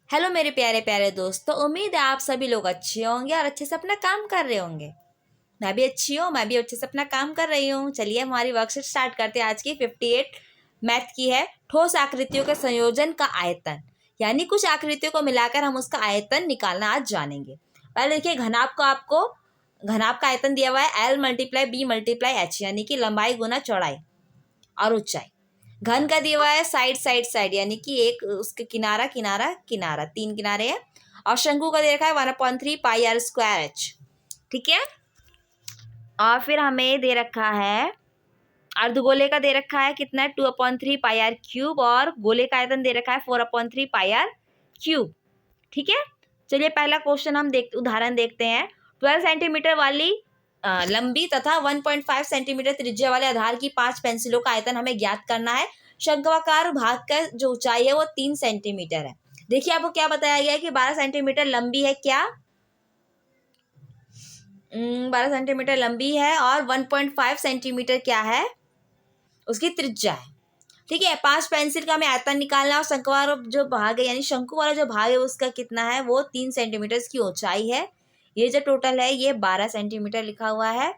Hello मेरे प्यारे प्यारे दोस्तों, उम्मीद है आप सभी लोग अच्छे होंगे और अच्छे से अपना काम कर रहे होंगे। मैं भी अच्छी हूँ, मैं भी अच्छे से अपना काम कर रही हूँ। चलिए हमारी वर्कशीट स्टार्ट करते हैं। आज की 58 मैथ की है। ठोस आकृतियों के संयोजन का आयतन, यानी कुछ आकृतियों को मिलाकर हम उसका आयतन निकालना आज जानेंगे। पहले देखिए, घनाभ का आयतन दिया हुआ है L × B × H, यानी कि लंबाई गुना चौड़ाई और ऊंचाई। घन का दिया हुआ है साइड, यानी कि एक उसके किनारा किनारा किनारा, 3 किनारे हैं। और शंकु का दे रखा है 1/3 πr²h। ठीक है। और फिर हमें दे रखा है अर्धगोले का दे रखा है कितना है 2/3 πr³ और गोले का आयतन दे रखा है 4/3 πr³। ठीक है। चलिए पहला क्वेश्चन हम उदाहरण देखते हैं। 12 सेंटीमीटर वाली लंबी तथा 1.5 सेंटीमीटर त्रिज्या वाले आधार की 5 पेंसिलों का आयतन हमें ज्ञात करना है। शंक्वाकार भाग का जो ऊंचाई है वो 3 सेंटीमीटर है। देखिए आपको क्या बताया गया है कि 12 सेंटीमीटर लंबी है, क्या 12 सेंटीमीटर लंबी है और 1.5 सेंटीमीटर क्या है, उसकी त्रिज्या है। ठीक है। 5 पेंसिल का हमें आयतन निकालना और शंक्वाकार जो भाग है यानी शंकु वाला जो भाग है उसका कितना है, वो 3 सेंटीमीटर की ऊंचाई है। ये जो टोटल है ये 12 सेंटीमीटर लिखा हुआ है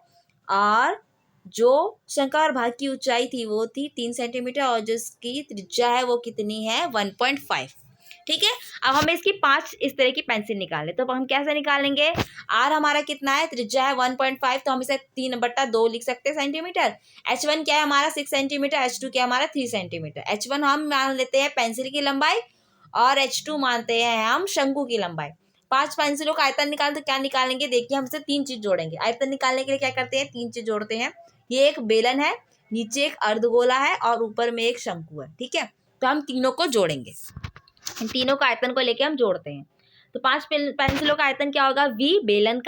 और जो शंक्वाकार भाग की ऊंचाई थी वो थी 3 सेंटीमीटर और जिसकी त्रिज्या है वो कितनी है 1.5। ठीक है। अब हमें इसकी 5 इस तरह की पेंसिल निकालने, तो हम कैसे निकालेंगे। आर हमारा कितना है, त्रिज्या है 1.5, तो हम इसे 3/2 लिख सकते हैं सेंटीमीटर। H1 क्या है हमारा 6 सेंटीमीटर, H2 क्या है हमारा 3 सेंटीमीटर। H1 हम मान लेते हैं पेंसिल की लंबाई और H2 मानते हैं हम शंकु की लंबाई। 5 पेंसिलों का आयतन निकालें तो क्या निकालेंगे, देखिए हमसे 3 चीज जोड़ेंगे। आयतन निकालने के लिए क्या करते हैं, 3 चीज जोड़ते हैं। ये एक बेलन है, नीचे एक अर्धगोला है और ऊपर में एक शंकु है। ठीक है। तो हम तीनों को जोड़ेंगे, इन तीनों का आयतन को लेके हम जोड़ते हैं। तो 5 पेंसिलों का आयतन क्या होगा, V बेलन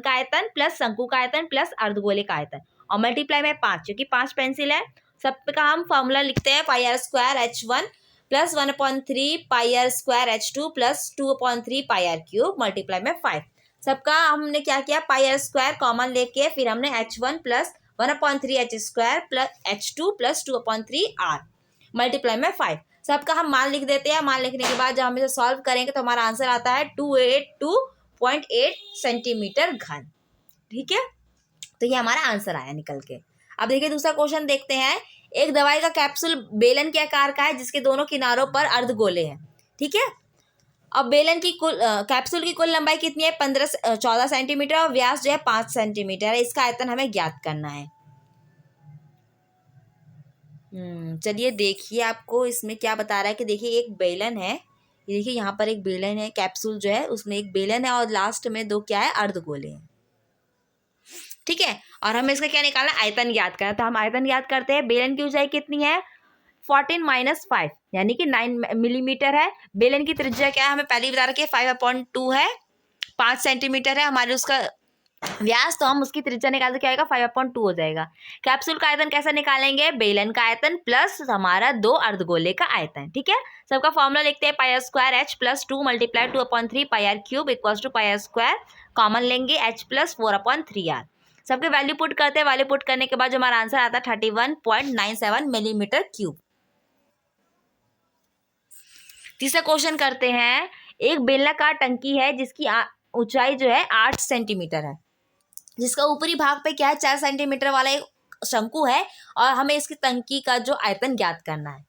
का आयतन प्लस शंकु का आयतन प्लस अर्धगोले का आयतन और मल्टीप्लाई में 5, क्योंकि 5 पेंसिल है। सब का हम फॉर्मूला लिखते हैं πr² plus 1/3 πr² plus 2/3 πr³ multiply में 5। सबका हमने क्या किया, πr² कॉमन लेके फिर हमने H1 plus 1/3 H² plus H2 plus 2/3 R multiply में 5। सबका हम मान लिख देते हैं। मान लिखने के बाद जब हम इसे सॉल्व करेंगे तो हमारा आंसर आता है 282.8 सेंटीमीटर घन। ठीक है। तो ये हमारा आंसर आया निकल के। अब देखिए दूसरा क्वेश्चन देखते हैं। एक दवाई का कैप्सूल बेलन के आकार का है जिसके दोनों किनारों पर अर्धगोले हैं। ठीक है। अब बेलन की कैप्सूल की कुल लंबाई कितनी है, 14 सेंटीमीटर और व्यास जो है 5 सेंटीमीटर है। इसका आयतन हमें ज्ञात करना है। चलिए देखिए आपको इसमें क्या बता रहा है कि देखिए एक बेलन है, ये देखिए यहाँ पर एक बेलन है, कैप्सूल जो है उसमें एक बेलन है और लास्ट में 2 क्या है, अर्धगोले हैं। ठीक है। और हमें इसका क्या निकालना, आयतन ज्ञात करना। तो हम आयतन ज्ञात करते हैं। बेलन की ऊंचाई कितनी है 14 - 5 यानी कि 9 मिलीमीटर है। बेलन की त्रिज्या क्या है, हमें पहले ही बता रखी है 5/2 है, 5 सेंटीमीटर है हमारे उसका व्यास, तो हम उसकी त्रिज्या निकालते क्या आएगा 5/2 हो जाएगा। कैप्सूल का आयतन कैसे निकालेंगे, बेलन का आयतन प्लस हमारा 2 अर्धगोले का आयतन। ठीक है। सबका फॉर्मूला लिखते हैं πr² plus 2 × 2/3 πr³ equals to πr² common लेंगे H प्लस 4/3 R। सबके वैल्यू पुट करते हैं। वैल्यू पुट करने के बाद जो हमारा आंसर आता है 31.97 मिलीमीटर क्यूब। तीसरा क्वेश्चन करते हैं। एक बेलनाकार टंकी है जिसकी ऊंचाई जो है 8 सेंटीमीटर है, जिसका ऊपरी भाग पे क्या है 4 सेंटीमीटर वाला एक शंकु है और हमें इसकी टंकी का जो आयतन ज्ञात करना है।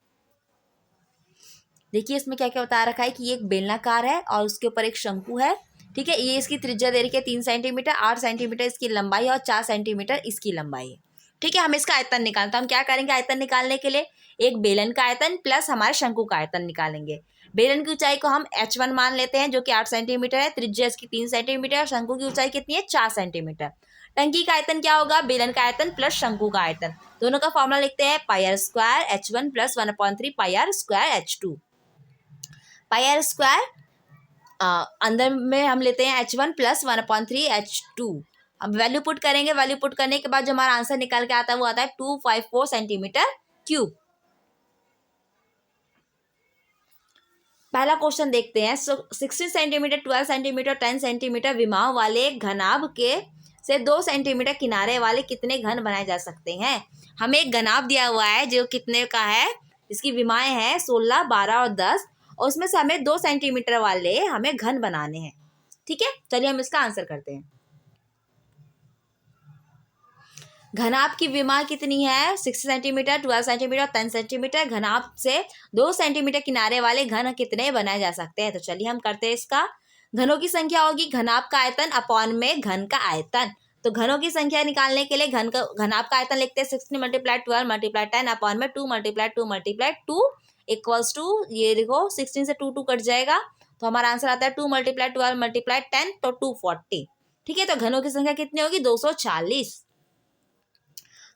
देखिए इसमें क्या क्या बता रखा है कि ये एक बेलनाकार है और उसके ऊपर एक शंकु है। ठीक है। ये इसकी त्रिज्या दे रखी है 3 सेंटीमीटर, 8 सेंटीमीटर इसकी लंबाई और 4 सेंटीमीटर इसकी लंबाई है। ठीक है। हम इसका आयतन निकालते, तो हम क्या करेंगे आयतन निकालने के लिए, एक बेलन का आयतन प्लस हमारे शंकु का आयतन निकालेंगे। बेलन की ऊंचाई को हम H1 मान लेते हैं जो कि 8 सेंटीमीटर है, त्रिज्या इसकी 3 सेंटीमीटर और शंकु की ऊंचाई कितनी है 4 सेंटीमीटर। टंकी का आयतन क्या होगा, बेलन का आयतन प्लस शंकु का आयतन, दोनों का फॉर्मूला लिखते हैं πr² H1 plus 1/3 πr² H2। πr² अंदर में हम लेते हैं H1 प्लस 1/3 H2। हम वैल्यू पुट करेंगे। वैल्यू पुट करने के बाद जो हमारा आंसर निकल के आता है वो आता है 254 सेंटीमीटर क्यूब। पहला क्वेश्चन देखते हैं। 16 सेंटीमीटर, 12 सेंटीमीटर, 10 सेंटीमीटर विमाओं वाले घनाभ के से 2 सेंटीमीटर किनारे वाले कितने घन बनाए जा सकते हैं। हमें एक घनाभ दिया हुआ है जो कितने का है, इसकी विमाएं हैं 16, 12 और 10 और उसमें से हमें 2 सेंटीमीटर वाले हमें घन बनाने हैं। ठीक है, चलिए हम इसका आंसर करते हैं। घनाभ की विमा कितनी है? 60 सेंटीमीटर, 12 सेंटीमीटर, 10 सेंटीमीटर। घनाभ से 2 सेंटीमीटर किनारे वाले घन कितने बनाए जा सकते हैं? तो चलिए हम करते हैं इसका। घनों की संख्या होगी घनाभ का आयतन अपॉन में घन का आयतन। तो घनों की संख्या निकालने के लिए घनाभ का आयतन लिखते हैं 60 × 12 × 10 अपॉन में 2 × 2 × 2 इक्वल्स टू, ये देखो 16 से 2 कट जाएगा, तो हमारा आंसर आता है 2 × 12 × 10, तो 240। ठीक है, तो घनों की संख्या कितनी होगी? 240।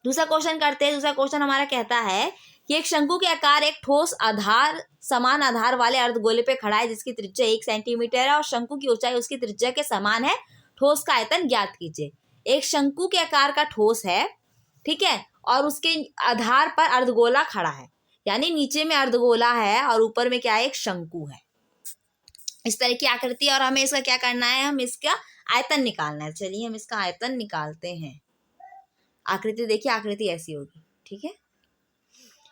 दूसरा क्वेश्चन करते हैं। दूसरा क्वेश्चन हमारा कहता है कि एक शंकु के आकार एक ठोस आधार समान आधार वाले अर्धगोले पे खड़ा है जिसकी त्रिज्या 1 सेंटीमीटर है और शंकु की ऊंचाई उसकी त्रिज्या के समान है। ठोस का आयतन ज्ञात कीजिए। एक शंकु के आकार का ठोस है, ठीक है, और उसके आधार पर अर्धगोला खड़ा है, यानी नीचे में अर्धगोला है और ऊपर में क्या है? एक शंकु है, इस तरह की आकृति। और हमें इसका क्या करना है? हम इसका आयतन निकालना है। चलिए हम इसका आयतन निकालते हैं। आकृति देखिए, आकृति ऐसी होगी। ठीक है,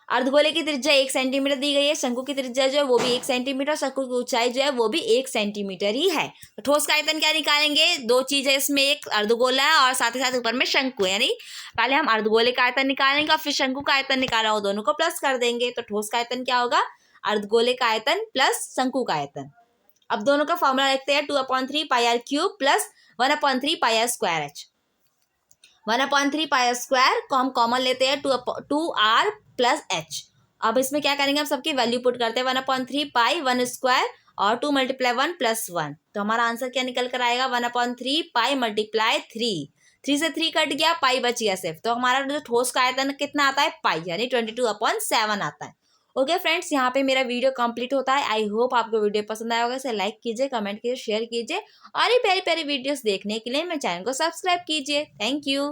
अर्धगोले की त्रिज्या 1 सेंटीमीटर दी गई है, शंकु की त्रिज्या जो है वो भी 1 सेंटीमीटर, शंकु की ऊंचाई जो है वो भी 1 सेंटीमीटर ही है। तो ठोस का आयतन क्या निकालेंगे? 2 चीज है इसमें, एक अर्धगोला है और साथ ही साथ ऊपर में शंकु है, यानी पहले हम अर्धगोले का आयतन निकालेंगे और फिर शंकु का आयतन निकाला, वो दोनों को प्लस कर देंगे। तो ठोस का आयतन क्या होगा? अर्धगोले का आयतन प्लस शंकु का आयतन। अब दोनों का फॉर्मूला लिखते हैं 2/3 πr³ प्लस 1/3 πr²h। 1/3 πr² को हम कॉमन लेते हैं 2r प्लस h। अब इसमें क्या करेंगे? हम सबकी वैल्यू पुट करते हैं 1/3 पाई 1² और 2 × 1 + 1। तो हमारा आंसर क्या निकल कर आएगा? 1/3 पाई × 3। 3 से 3 कट गया, पाई बची है सिर्फ। तो हमारा जो ठोस का आयतन कितना आता है? पाई, यानी 22/7 आता है। ओके फ्रेंड्स, यहाँ पे मेरा वीडियो कंप्लीट होता है। आई होप आपको वीडियो पसंद आया होगा। इसे लाइक कीजिए, कमेंट कीजिए, शेयर कीजिए और ये प्यारी प्यारी वीडियोस देखने के लिए मेरे चैनल को सब्सक्राइब कीजिए। Thank you.